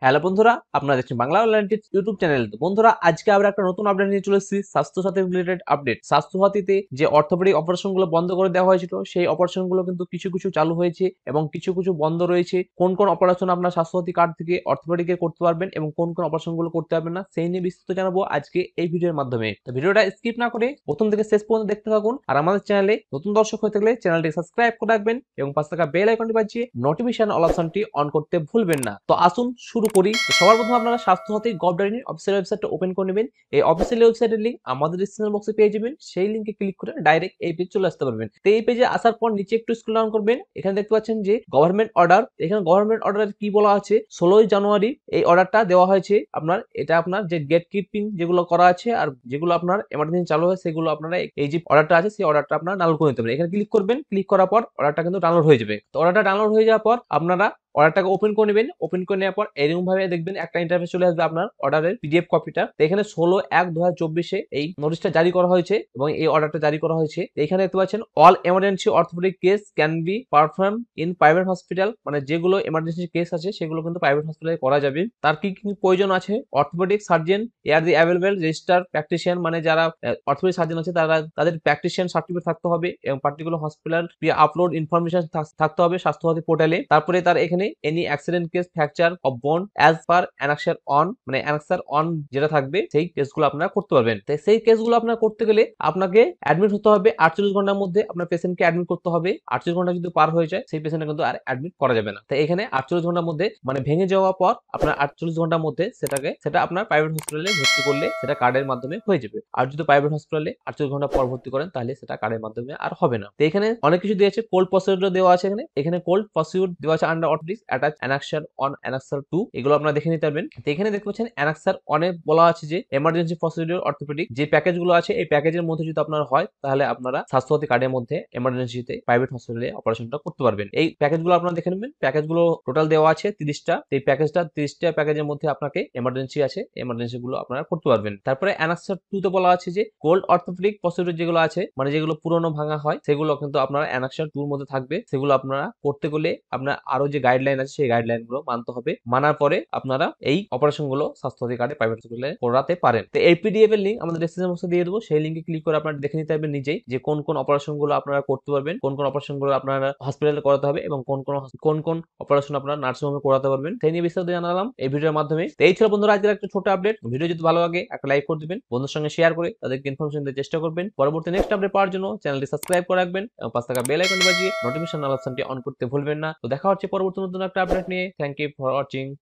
Hello বন্ধুরা, আপনারা দেখছেন Bangla online tips YouTube channel. তো বন্ধুরা, আজকে আমরা একটা নতুন আপডেট নিয়ে চলে এসেছি, স্বাস্থ্য সাথী রিলেটেড আপডেট। স্বাস্থ্য সাথীতে যে অর্থোপেডিক অপারেশনগুলো বন্ধ করে দেওয়া হয়েছিল, সেই অপারেশনগুলো কিন্তু কিছু কিছু চালু হয়েছে এবং কিছু কিছু বন্ধ রয়েছে। কোন কোন অপারেশন আপনার স্বাস্থ্য সাথী কার্ড থেকে অর্থোপেডিকে করতে পারবেন এবং কোন কোন অপারেশনগুলো করতে পারবেন না, সেই নিয়ে বিস্তারিত জানাবো আজকে এই ভিডিওর মাধ্যমে। তো ভিডিওটা স্কিপ না করে প্রথম থেকে শেষ পর্যন্ত দেখতে থাকুন। আর আমাদের চ্যানেলে নতুন দর্শক হয়ে থাকলে চ্যানেলটি সাবস্ক্রাইব করে রাখবেন এবং পাশে থাকা বেল আইকনটি বাজিয়ে নোটিফিকেশন অল অপশনটি অন করতে ভুলবেন না। তো আসুন শুরু করি। তো সবার প্রথমে আপনারা স্বাস্থ্য সাথী gov.in অফিসিয়াল ওয়েবসাইটটা ওপেন করে নেবেন। এই অফিসিয়াল ওয়েবসাইটের লিংক আমাদের ডিসক্রিপশন বক্সে পেয়ে যাবেন। সেই লিংকে ক্লিক করে ডাইরেক্ট এই পেজে চলে আসতে পারবেন। তো এই পেজে আসার পর নিচে একটু স্ক্রল ডাউন করবেন। এখানে দেখতে পাচ্ছেন যে গভর্নমেন্ট অর্ডার। এখানে গভর্নমেন্ট অর্ডারে কি বলা আছে, 16 জানুয়ারি এই অর্ডারটা দেওয়া হয়েছে। এটা আপনার যে গেট কিপিং যেগুলো করা আছে আর যেগুলো আপনার এমার্জেন্সি চালু হয়, সেগুলো আপনারা এই যে অর্ডারটা আছে সেই অর্ডারটা আপনারা ডাউনলোড করে নিতে পারেন। এখানে ক্লিক করবেন, ক্লিক করার পর অর্ডারটা কিন্তু ডাউনলোড হয়ে যাবে। তো অর্ডারটা ডাউনলোড হয়ে যাওয়ার পর আপনারা অর্ডারটাকে ওপেন করে নেবেন। ওপেন করে নেওয়ার পর এরকম ভাবে দেখবেন একটা ইন্টারফেস চলে আসবে আপনার অর্ডারের পিডিএফ কপিটা। তো এখানে 16/1/2024 এই নোটিশটা জারি করা হয়েছে এবং এই অর্ডারটা জারি করা হয়েছে। এখানে দেখতে পাচ্ছেন all emergency orthopaedic case can be perform in private hospital, মানে যেগুলো এমার্জেন্সি কেস আছে সেগুলো কিন্তু প্রাইভেট হসপিটালে করা যাবে। তার কি কি প্রয়োজন আছে, অর্থোপেডিক সার্জন এয়ার দি অ্যাভেলেবল রেজিস্টার প্র্যাকটিশিয়ান, মানে যারা অর্থোপেডিক সার্জন আছে তাদের প্র্যাকটিশিয়ান সার্টিফিকেট থাকতে হবে এবং পার্টিকুলার হসপিটাল আপলোড ইনফরমেশন থাকতে হবে স্বাস্থ্যসাথী পোর্টালে। তারপরে তার এখানে any accident case fracture of বোন অ্যাজ পার অ্যানাক্সার অন, মানে অ্যানাক্সার অন যেটা থাকবে সেই কেসগুলো আপনারা করতে পারবেন। তো সেই কেসগুলো আপনারা করতে গেলে আপনাকে অ্যাডমিট হতে হবে 48 ঘন্টার মধ্যে। আপনার পেশেন্টকে অ্যাডমিট করতে হবে। 48 ঘন্টা যদি পার হয়ে যায় সেই পেশেন্টকে কিন্তু আর অ্যাডমিট করা যাবে না। তো এখানে 48 ঘন্টার মধ্যে মানে ভেঙে যাওয়ার পর আপনার 48 ঘন্টার মধ্যে সেটা আপনার প্রাইভেট হসপিটালে ভর্তি করলে সেটা কার্ডের মাধ্যমে হয়ে যাবে। আর যদি প্রাইভেট হসপিটালে 48 ঘন্টা পর ভর্তি করেন তাহলে সেটা কার্ডের মাধ্যমে আর হবে না। তো এখানে অনেক কিছু দিয়েছে, কোল্ড প্রসিডিউর দেওয়া আছে। এখানে কোল্ড প্রসিডিউর দেওয়া আছে under orthopaedics attach annexure on annexure 2, এগুলো আপনারা দেখে নিতে পারবেন। তো এখানে দেখতে পাচ্ছেন অ্যানাক্সার অনে বলা আছে যে এমার্জেন্সি প্রসিডিউর অর্থোপেডিক যে প্যাকেজগুলো আছে এই প্যাকেজের মধ্যে যদি আপনার হয় তাহলে আপনারা স্বাস্থ্যসাথী কার্ডের মধ্যে এমার্জেন্সিতে প্রাইভেট হসপিটালে অপারেশনটা করতে পারবেন। এই প্যাকেজগুলো আপনারা দেখে নেবেন। প্যাকেজগুলো টোটাল দেওয়া আছে 30টা। এই প্যাকেজটা 30টা প্যাকেজের মধ্যে আপনাকে এমার্জেন্সি আছে, এমার্জেন্সি গুলো আপনারা করতে পারবেন। তারপরে অ্যানাক্সার 2 তে বলা আছে যে কোল্ড অর্থোপেডিক প্রসিডিউর যেগুলো আছে, মানে যেগুলো পুরনো ভাঙা হয় সেগুলো কিন্তু আপনারা অ্যানাক্সার 2 এর মধ্যে থাকবে। সেগুলো আপনারা করতে গেলে আপনার আরো যে গাইডলাইন আছে সেই গাইডলাইন গুলো মানতে হবে। মানার পরে আপনারা এই অপারেশন গুলো স্বাস্থ্যসাথী কার্ডে প্রাইভেট হসপিটালে করাতে পারেন। তো এই পিডিএফ এর লিংক আমাদের ডেসক্রিপশন বক্সে দিয়ে দেবো। সেই লিংকে ক্লিক করে আপনারা দেখে নিতে পারবেন নিজেই যে কোন কোন অপারেশন গুলো আপনারা করতে পারবেন, কোন কোন অপারেশন গুলো আপনারা হসপিটালে করাতে হবে এবং কোন কোন অপারেশন আপনারা নার্সিং হোমে করাতে পারবেন, সেই নিয়ে বিস্তারিত জানালাম এই ভিডিওর মাধ্যমে। তো এই ছিল বন্ধুরা আজকের একটা ছোট আপডেট। ভিডিও যদি ভালো লাগে একটা লাইক করে দিবেন, বন্ধুর সঙ্গে শেয়ার করে তাদেরকে ইনফরমেশন দিতে চেষ্টা করবেন। পরবর্তী নেক্সট আপডেট পাওয়ার জন্য চ্যানেলটি সাবস্ক্রাইব করে রাখবেন এবং পাশে থাকা বেল আইকন বাজিয়ে নোটিফিকেশন অপশনটি অন করতে ভুলবেন না। তো দেখা হচ্ছে পরবর্তী নতুন একটা আপডেট নিয়ে। Thank you for watching.